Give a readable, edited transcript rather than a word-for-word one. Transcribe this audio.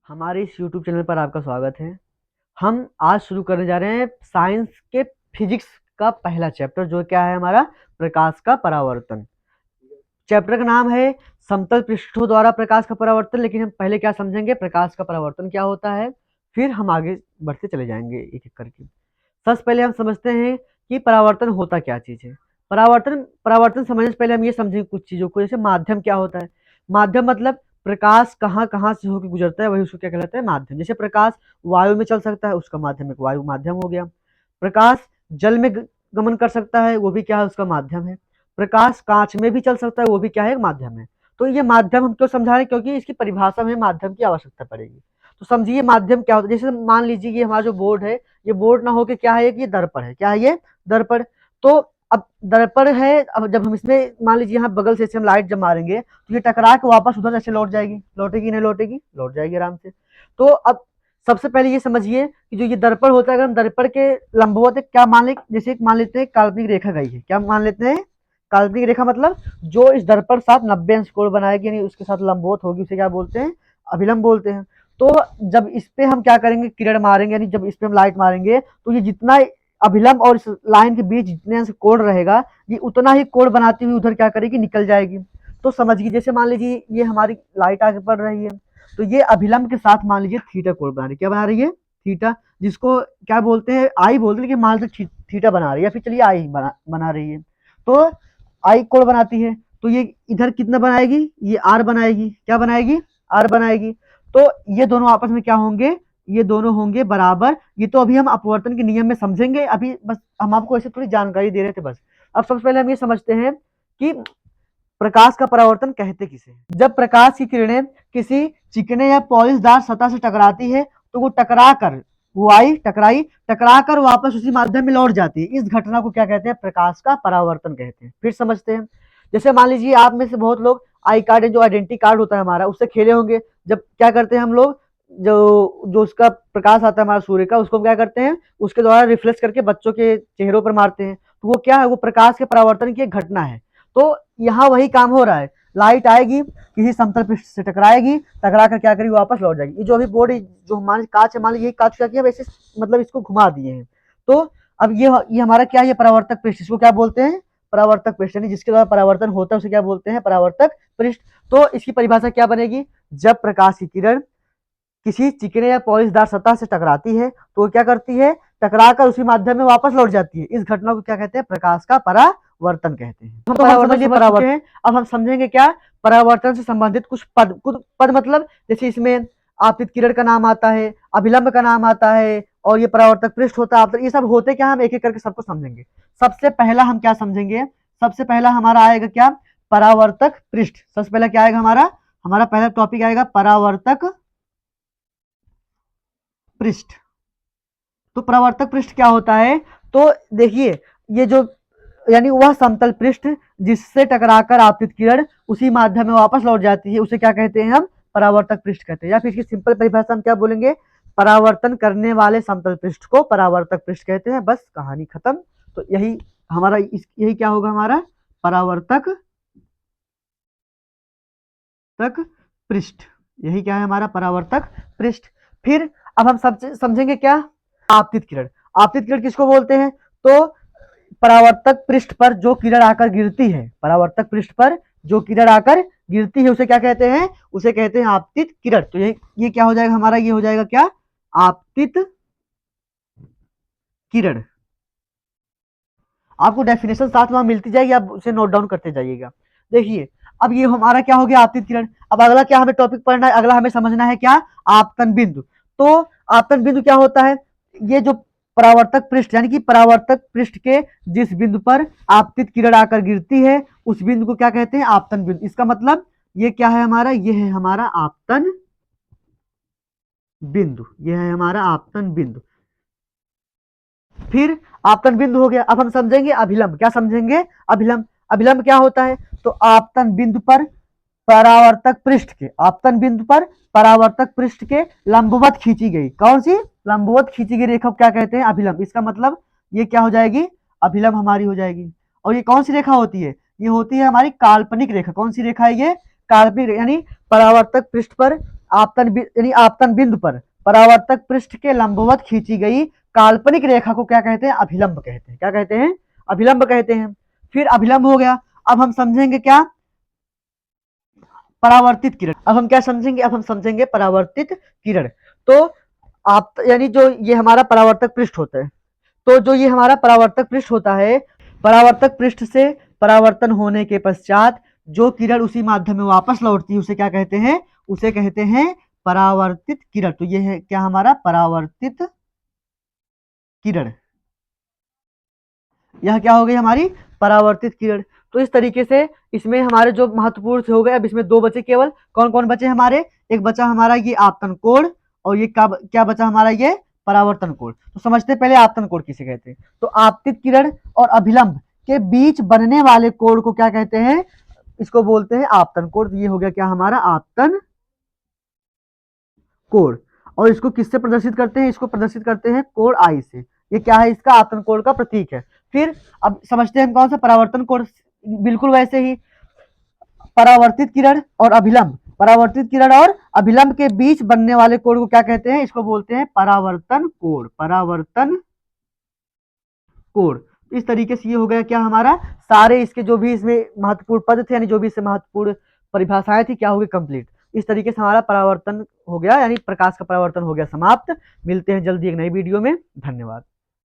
हमारे इस YouTube channel पर आपका स्वागत है। हम आज शुरू करने जा रहे हैं साइंस के फिजिक्स का पहला चैप्टर, जो क्या है हमारा प्रकाश का परावर्तन। चैप्टर का नाम है समतल पृष्ठों द्वारा प्रकाश का परावर्तन। लेकिन हम पहले क्या समझेंगे, प्रकाश का परावर्तन क्या होता है, फिर हम आगे बढ़ते चले जाएंगे एक एक करके। सबसे पहले हम समझते हैं कि परावर्तन होता क्या चीज़ है। परावर्तन परावर्तन समझने से पहले हम ये समझेंगे कुछ चीज़ों को। जैसे माध्यम क्या होता है। माध्यम मतलब प्रकाश कहाँ कहाँ से होकर गुजरता है, वही उसको क्या कहलाता है, माध्यम। जैसे प्रकाश वायु में चल सकता है, उसका माध्यम एक वायु माध्यम हो गया। प्रकाश जल में गमन कर सकता है, वो भी क्या है, उसका माध्यम है। प्रकाश कांच में भी चल सकता है, वो भी क्या है, माध्यम है। तो ये माध्यम हम क्यों समझा रहे हैं, क्योंकि इसकी परिभाषा में माध्यम की आवश्यकता पड़ेगी। तो समझिए माध्यम क्या होता है। जैसे मान लीजिए ये हमारा जो बोर्ड है, ये बोर्ड ना होके क्या है, ये दर्पण है। क्या है ये, दर्पण। तो अब दर्पण है, अब जब हम इसमें मान लीजिए यहाँ बगल से हम लाइट जब मारेंगे तो ये टकरा के वापस उधर ऐसे लौट जाएगी। लौटेगी नहीं लौटेगी, लौट जाएगी आराम से। तो अब सबसे पहले ये समझिए कि जो ये दर्पण होता है, अगर हम दर्पण के लंबवत क्या मान ले, जैसे एक मान लेते हैं काल्पनिक रेखा गई है। क्या मान लेते हैं, काल्पनिक रेखा मतलब जो इस दर्पण साथ 90 अंश कोण बनाएगी, यानी उसके साथ लंबवत होगी, उसे क्या बोलते हैं, अभिलंब बोलते हैं। तो जब इस पे हम क्या करेंगे, किरण मारेंगे, यानी जब इस पे हम लाइट मारेंगे तो ये जितना अभिलंब और इस लाइन के बीच जितने अंश कोण रहेगा, ये उतना ही कोण बनाती हुई उधर क्या करेगी, निकल जाएगी। तो समझिए, जैसे मान लीजिए ये हमारी लाइट आगे बढ़ रही है, तो ये अभिलंब के साथ मान लीजिए थीटा कोण बना रही है। क्या बना रही है, थीटा, जिसको क्या बोलते हैं, आई बोलते हैं, लेकिन मान लीजिए थीटा बना रही है, या फिर चलिए आई बना रही है। तो आई कोण बनाती है, तो ये इधर कितना बनाएगी, ये आर बनाएगी। क्या बनाएगी, आर बनाएगी। तो ये दोनों आपस में क्या होंगे, ये दोनों होंगे बराबर। ये तो अभी हम अपवर्तन के नियम में समझेंगे, अभी बस हम आपको ऐसे थोड़ी जानकारी दे रहे थे बस। अब सबसे पहले हम ये समझते हैं कि प्रकाश का परावर्तन कहते किसे। जब प्रकाश की किरणें किसी चिकने या पॉलिशदार सतह से टकराती है, तो वो टकराकर, वो आई टकराई, टकराकर वापस उसी माध्यम में लौट जाती है। इस घटना को क्या कहते हैं, प्रकाश का परावर्तन कहते हैं। फिर समझते हैं, जैसे मान लीजिए आप में से बहुत लोग आई कार्ड, जो आइडेंटिटी कार्ड होता है हमारा, उससे खेले होंगे। जब क्या करते हैं हम लोग, जो जो उसका प्रकाश आता है हमारा सूर्य का, उसको हम क्या करते हैं, उसके द्वारा रिफ्लेक्ट करके बच्चों के चेहरों पर मारते हैं। तो वो क्या है, वो प्रकाश के परावर्तन की एक घटना है। तो यहाँ वही काम हो रहा है। लाइट आएगी, किसी समतल पृष्ठ से टकराएगी, टकरा कर क्या करेगी, वापस लौट जाएगी। ये जो अभी बोर्ड जो हमारे कांच है, मान लीजिए कांच क्या किया, वैसे मतलब इसको घुमा दिए हैं। तो अब ये हमारा क्या है, ये परावर्तक पृष्ठ, इसको क्या बोलते हैं, परावर्तक पृष्ठ, यानी जिसके द्वारा परावर्तन होता है उसे क्या बोलते हैं, परावर्तक पृष्ठ। तो इसकी परिभाषा क्या बनेगी, जब प्रकाश की किरण किसी चिकने या पॉलिशदार सतह से टकराती है, तो वो क्या करती है, टकराकर उसी माध्यम में वापस लौट जाती है। इस घटना को क्या कहते हैं, प्रकाश का परावर्तन कहते हैं। हम परावर्तन समझ चुके हैं। अब हम समझेंगे क्या, परावर्तन से संबंधित कुछ पद। कुछ पद मतलब जैसे इसमें आपतित किरण का नाम आता है, अभिलंब का नाम आता है, और ये परावर्तक पृष्ठ होता है। ये सब होते क्या, हम एक एक करके सबको समझेंगे। सबसे पहला हम क्या समझेंगे, सबसे पहला हमारा आएगा क्या, परावर्तक पृष्ठ। सबसे पहला क्या आएगा हमारा, हमारा पहला टॉपिक आएगा परावर्तक पृष्ठ। तो परावर्तक पृष्ठ क्या होता है, तो देखिए, ये जो यानी वह समतल पृष्ठ जिससे टकराकर आपतित किरण उसी माध्यम में वापस लौट जाती है, उसे क्या कहते हैं, हम परावर्तक पृष्ठ कहते हैं। या फिर इसकी सिंपल परिभाषा हम क्या बोलेंगे, परावर्तन करने वाले समतल पृष्ठ को परावर्तक पृष्ठ कहते हैं। बस कहानी खत्म। तो यही हमारा यही क्या होगा, हमारा परावर्तक तक पृष्ठ। यही क्या है, हमारा परावर्तक पृष्ठ। फिर अब हम सब समझेंगे क्या, आपतित किरण। आपतित किरण किसको बोलते हैं, तो परावर्तक पृष्ठ पर जो किरण आकर गिरती है, परावर्तक पृष्ठ पर जो किरण आकर गिरती है, उसे क्या कहते हैं, उसे कहते हैं आपतित किरण। तो ये क्या हो जाएगा हमारा, ये हो जाएगा क्या, आपतित किरण। आपको डेफिनेशन साथ में मिलती जाएगी, आप उसे नोट डाउन करते जाइएगा। देखिए, अब ये हमारा क्या हो गया, आपतित किरण। अब अगला क्या हमें टॉपिक पढ़ना है, अगला हमें समझना है क्या, आपतन बिंदु। तो आपतन बिंदु क्या होता है, ये जो परावर्तक पृष्ठ, यानी कि परावर्तक पृष्ठ के जिस बिंदु पर आपतित किरण आकर गिरती है, उस बिंदु को क्या कहते हैं, आपतन बिंदु। इसका मतलब ये क्या है हमारा, ये है हमारा आपतन बिंदु, ये है हमारा आपतन बिंदु। फिर आपतन बिंदु हो गया। अब हम समझेंगे अभिलंब। क्या समझेंगे, अभिलंब। अभिलंब क्या होता है, तो आपतन बिंदु पर परावर्तक पृष्ठ के, आपतन बिंदु पर परावर्तक पृष्ठ के लंबवत खींची गई, कौन सी, लंबवत खींची गई रेखा को क्या कहते हैं, अभिलंब। इसका मतलब ये क्या हो जाएगी, अभिलंब हमारी हो जाएगी। और ये कौन सी रेखा होती है, ये होती है हमारी काल्पनिक रेखा। कौन सी रेखा है ये, काल्पनिक, यानी परावर्तक पृष्ठ पर यानी आपतन बिंदु पर परावर्तक पृष्ठ के लंबवत खींची गई काल्पनिक रेखा को क्या कहते हैं? अभिलंब कहते हैं। क्या कहते हैं? अभिलंब कहते हैं। फिर अभिलंब हो गया। अब हम समझेंगे क्या? परावर्तित किरण। अब हम क्या समझेंगे? अब हम समझेंगे परावर्तित किरण। तो आप यानी जो ये हमारा परावर्तक पृष्ठ होता है, तो जो ये हमारा परावर्तक पृष्ठ होता है, परावर्तक पृष्ठ से परावर्तन होने के पश्चात जो किरण उसी माध्यम में वापस लौटती है उसे क्या कहते हैं? उसे कहते हैं परावर्तित किरण। तो ये है क्या? हमारा परावर्तित किरण। यह क्या हो गई? हमारी परावर्तित किरण। तो इस तरीके से इसमें हमारे जो महत्वपूर्ण हो गए, अब इसमें दो बचे केवल। कौन कौन बचे हमारे? एक बचा हमारा ये आपतन कोण, और ये क्या बचा हमारा? ये परावर्तन कोण। तो समझते पहले आपतन कोण किसे कहते हैं। तो आपतित किरण और अभिलंब के बीच बनने वाले कोण को क्या कहते हैं? इसको बोलते हैं आपतन कोण। तो ये हो गया क्या? हमारा आपतन कोण। और इसको किससे प्रदर्शित करते हैं? इसको प्रदर्शित करते हैं कोण आई से। ये क्या है? इसका आपतन कोण का प्रतीक है। फिर अब समझते हैं हम कौन सा? परावर्तन कोण। बिल्कुल वैसे ही परावर्तित किरण और अभिलंब, परावर्तित किरण और अभिलंब के बीच बनने वाले कोण को क्या कहते हैं? इसको बोलते हैं परावर्तन कोण। परावर्तन कोण। इस तरीके से ये हो गया क्या? हमारा सारे इसके जो भी इसमें महत्वपूर्ण पद थे, यानी जो भी इससे महत्वपूर्ण परिभाषाएं थी, क्या हो गई? कंप्लीट। इस तरीके से हमारा परावर्तन हो गया, यानी प्रकाश का परावर्तन हो गया समाप्त। मिलते हैं जल्दी एक नई वीडियो में। धन्यवाद।